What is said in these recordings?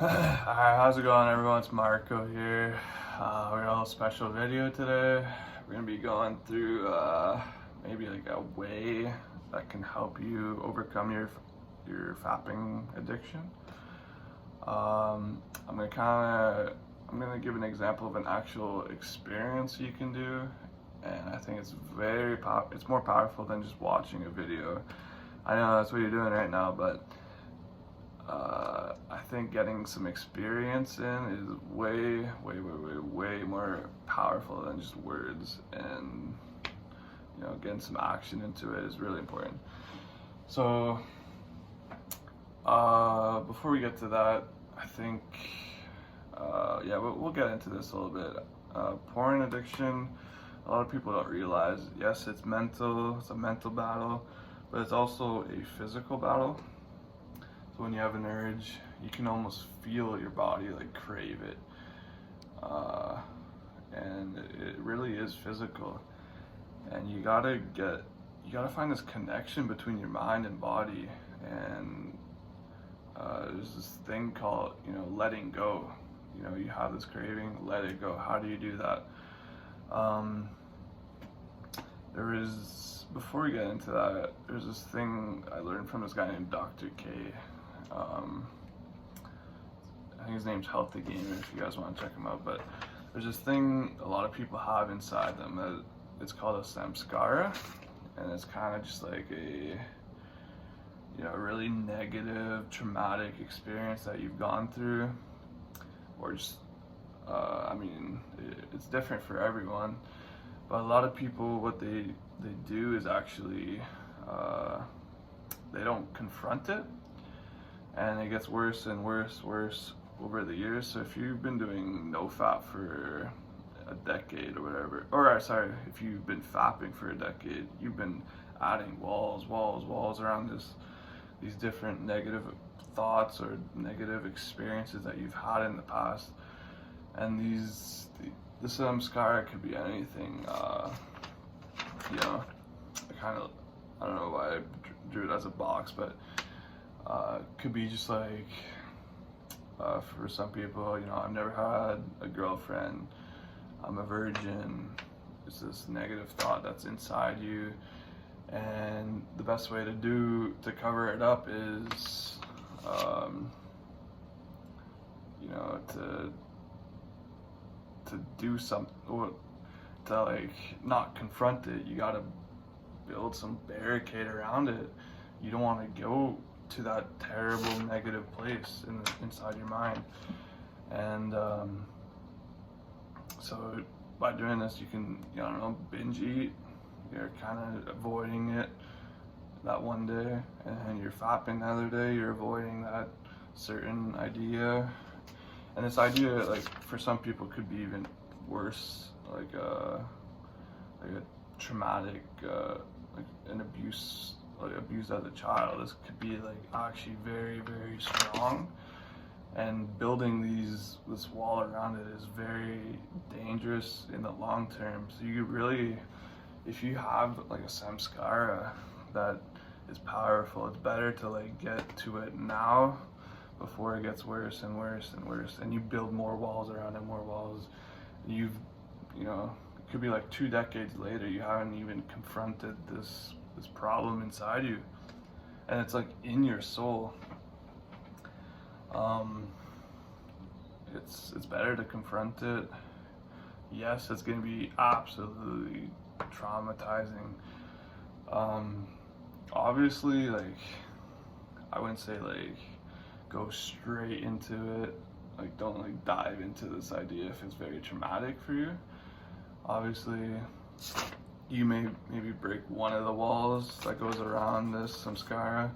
Alright, how's it going everyone? It's Marco here. We got a little special video today. We're gonna be going through maybe like a way that can help you overcome your fapping addiction. I'm gonna give an example of an actual experience you can do, and I think it's it's more powerful than just watching a video. I know that's what you're doing right now, but I think getting some experience in is way more powerful than just words, and getting some action into it is really important. So, before we get to that, I think, yeah, we'll get into this a little bit. Porn addiction, a lot of people don't realize, yes, it's mental, it's a mental battle, but it's also a physical battle. So when you have an urge, you can almost feel your body like crave it. And it really is physical. And you gotta find this connection between your mind and body. And there's this thing called, letting go. You have this craving, let it go. How do you do that? Before we get into that, there's this thing I learned from this guy named Dr. K. I think his name's Healthy Gamer if you guys want to check him out. But there's this thing a lot of people have inside them that it's called a samskara, and it's kind of just like a really negative, traumatic experience that you've gone through, or just it's different for everyone. But a lot of people, what they do is actually they don't confront it, and it gets worse and worse over the years. So if you've been doing no FAP for a decade or whatever, or sorry, if you've been fapping for a decade, you've been adding walls around these different negative thoughts or negative experiences that you've had in the past. And the samskara could be anything. I don't know why I drew it as a box, but could be just like, for some people, I've never had a girlfriend, I'm a virgin. It's this negative thought that's inside you, and the best way to cover it up is, to do something, or to like not confront it. You gotta build some barricade around it. You don't want to go to that terrible negative place inside your mind. And so by doing this, you can, binge eat. You're kind of avoiding it that one day, and you're fapping the other day, you're avoiding that certain idea. And this idea, like, for some people could be even worse, like a traumatic, like an abuse, like abused as a child. This could be like actually very strong, and building this wall around it is very dangerous in the long term. So you really, if you have like a samskara that is powerful, it's better to like get to it now before it gets worse and worse, and you build more walls around it, more walls. It could be like 2 decades later, you haven't even confronted this problem inside you, and it's like in your soul. It's better to confront it. Yes, it's gonna be absolutely traumatizing. Obviously, like, I wouldn't say like go straight into it. Like, don't like dive into this idea if it's very traumatic for you. Obviously, you may maybe break one of the walls that goes around this samskara.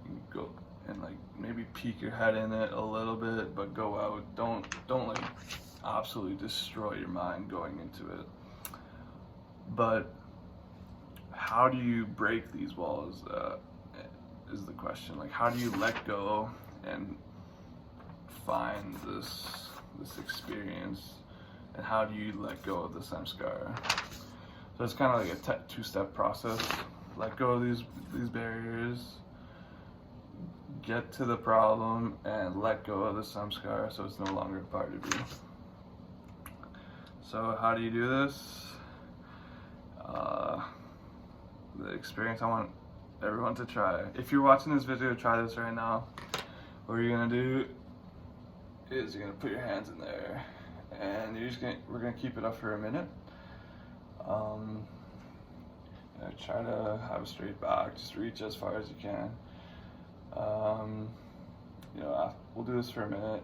You can go and like maybe peek your head in it a little bit, but go out. Don't like absolutely destroy your mind going into it. But how do you break these walls? Is the question. Like, how do you let go and find this experience, and how do you let go of the samskara? So it's kind of like a 2-step process. Let go of these barriers, get to the problem and let go of the samskara so it's no longer a part of you. So how do you do this? The experience I want everyone to try. If you're watching this video, try this right now. What you're gonna do is you're gonna put your hands in there, and we're gonna keep it up for a minute. Try to have a straight back. Just reach as far as you can. We'll do this for a minute.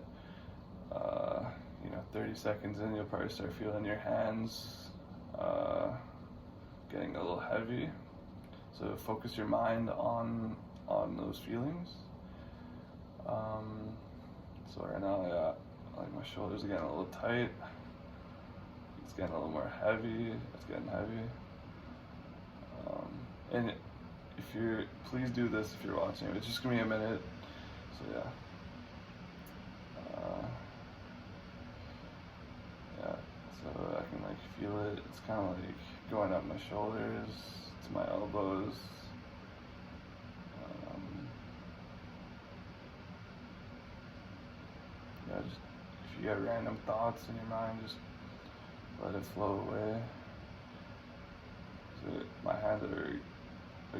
30 seconds in, you'll probably start feeling your hands getting a little heavy. So focus your mind on those feelings. So right now, like my shoulders are getting a little tight. It's getting a little more heavy. It's getting heavy. And please do this if you're watching. It's just gonna be a minute. So yeah. So I can like feel it. It's kind of like going up my shoulders to my elbows. Just if you get random thoughts in your mind, just let it flow away. So my hands are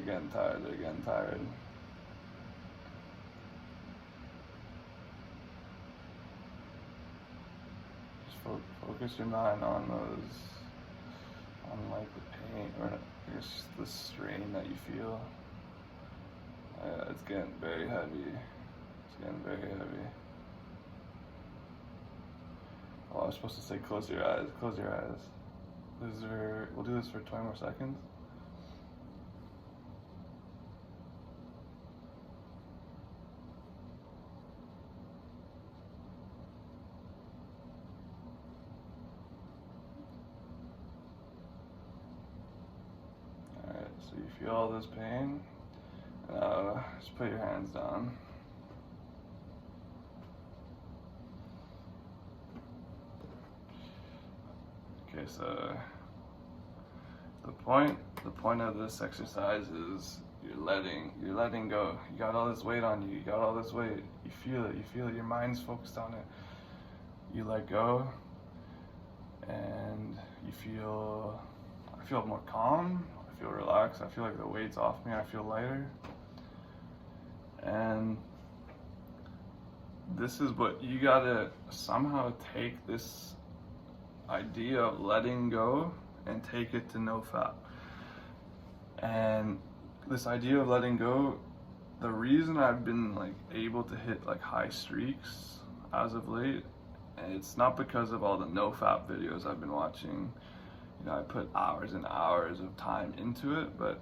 getting tired. They're getting tired. Focus your mind on like the pain or just the strain that you feel. It's getting very heavy. It's getting very heavy. Oh, I was supposed to say close your eyes. Close your eyes. We'll do this for 20 more seconds. So you feel all this pain, just put your hands down. Okay, so the point of this exercise is you're letting go. You got all this weight on you. You got all this weight. You feel it. You feel it. Your mind's focused on it. You let go, and I feel more calm. I feel relaxed. I feel like the weight's off me. I feel lighter. And this is what you gotta somehow take this idea of letting go and take it to no FAP. And this idea of letting go, the reason I've been like able to hit like high streaks as of late, and it's not because of all the no FAP videos I've been watching. I put hours and hours of time into it, but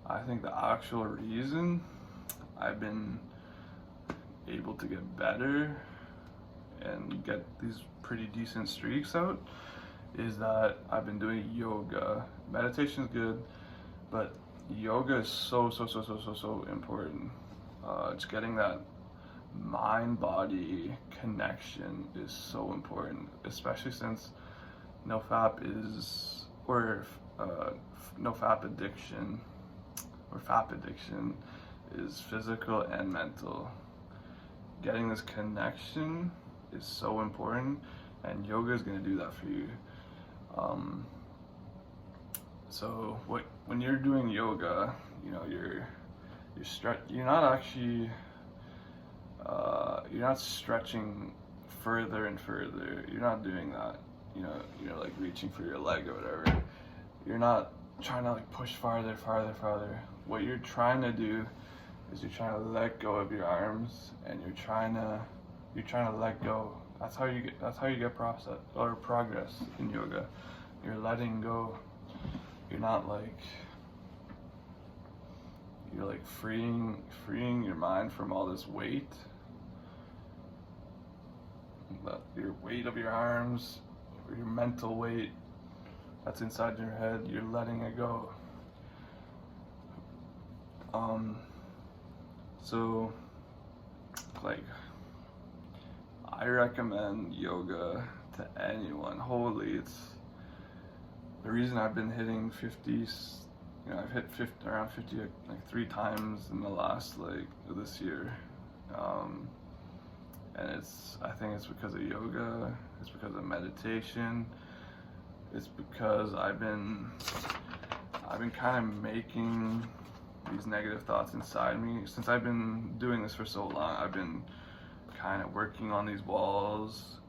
I think the actual reason I've been able to get better and get these pretty decent streaks out is that I've been doing yoga. Meditation is good, but yoga is so important. Just getting that mind-body connection is so important, especially since no FAP addiction or FAP addiction is physical and mental. Getting this connection is so important, and yoga is going to do that for you. So when you're doing yoga, you're not stretching further and further. You're not doing that. Like reaching for your leg or whatever. You're not trying to like push farther. What you're trying to do is you're trying to let go of your arms, and you're trying to let go. That's how you get progress in yoga. You're letting go. You're not like freeing your mind from all this weight. Your weight of your arms, or your mental weight that's inside your head, you're letting it go. So like I recommend yoga to anyone. It's the reason I've been hitting 50s. I've hit around 50 like 3 times in the last this year. And I think it's because of yoga, it's because of meditation, it's because I've been kind of making these negative thoughts inside me. Since I've been doing this for so long, I've been kind of working on these walls,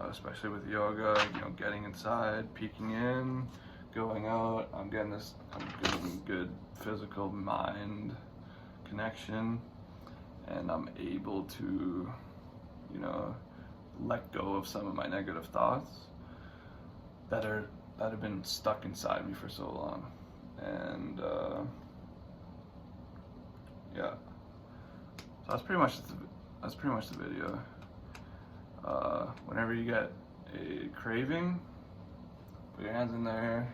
especially with yoga, getting inside, peeking in, going out. I'm getting good physical mind connection, and I'm able to, let go of some of my negative thoughts that have been stuck inside me for so long. And yeah, so that's pretty much the video. Whenever you get a craving, put your hands in there,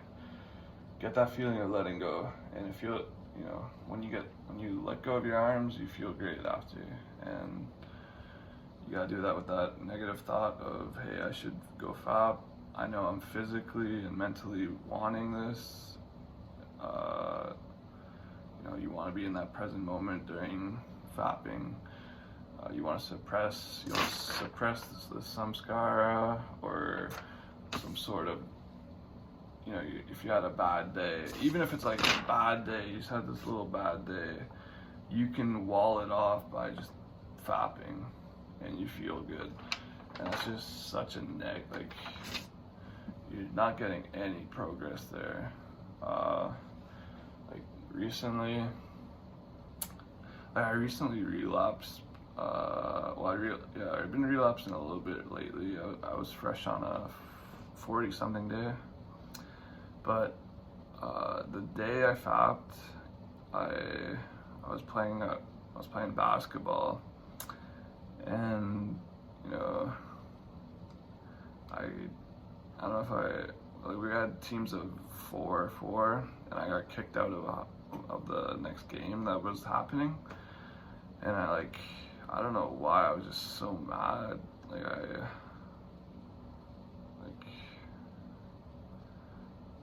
get that feeling of letting go, and when you let go of your arms, you feel great after. And you gotta do that with that negative thought of, hey, I should go FAP. I know I'm physically and mentally wanting this. You want to be in that present moment during FAPing. You want to suppress the samskara, or some sort of, if you had a bad day, even if it's like a bad day, you just had this little bad day, you can wall it off by just FAPing, and you feel good. And it's just such a you're not getting any progress there. I recently relapsed. I've been relapsing a little bit lately. I was fresh on a 40-something day, but the day I FAP'd, I was playing basketball, and I don't know if we had teams of 4, and I got kicked out of the next game that was happening, and I don't know why, I was just so mad.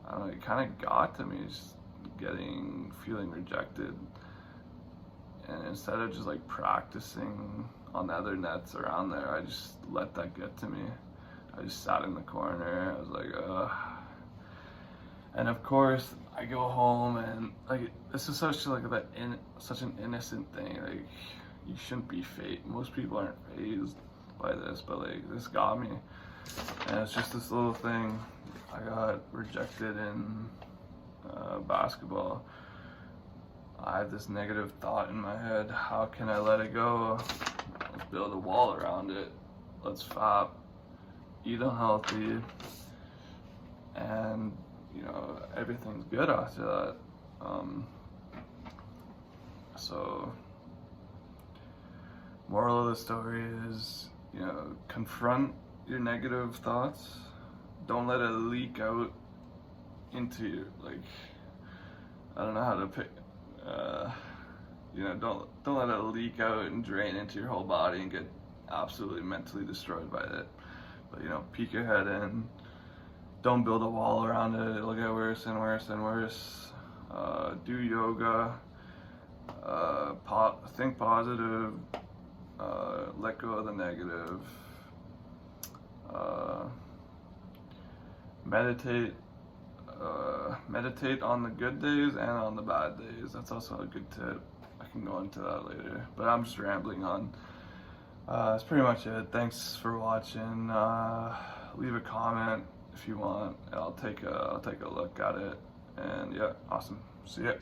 I don't know, it kind of got to me, just feeling rejected. And instead of just practicing on the other nets around there, I just let that get to me. I just sat in the corner. I was like, ugh. And of course, I go home, and this is such an innocent thing. You shouldn't be phased. Most people aren't phased by this, but this got me. And it's just this little thing. I got rejected in basketball. I had this negative thought in my head. How can I let it go? Let's build a wall around it. Let's FAP. Eat unhealthy, and everything's good after that. So moral of the story is, confront your negative thoughts. Don't let it leak out into your, I don't know how to pick, don't let it leak out and drain into your whole body and get absolutely mentally destroyed by it. But peek your head in. Don't build a wall around it. It'll get worse and worse and worse. Do yoga. Think positive. Let go of the negative. Meditate. Meditate on the good days and on the bad days. That's also a good tip. I can go into that later. But I'm just rambling on. That's pretty much it. Thanks for watching. Leave a comment if you want. I'll take a look at it. And yeah, awesome. See ya.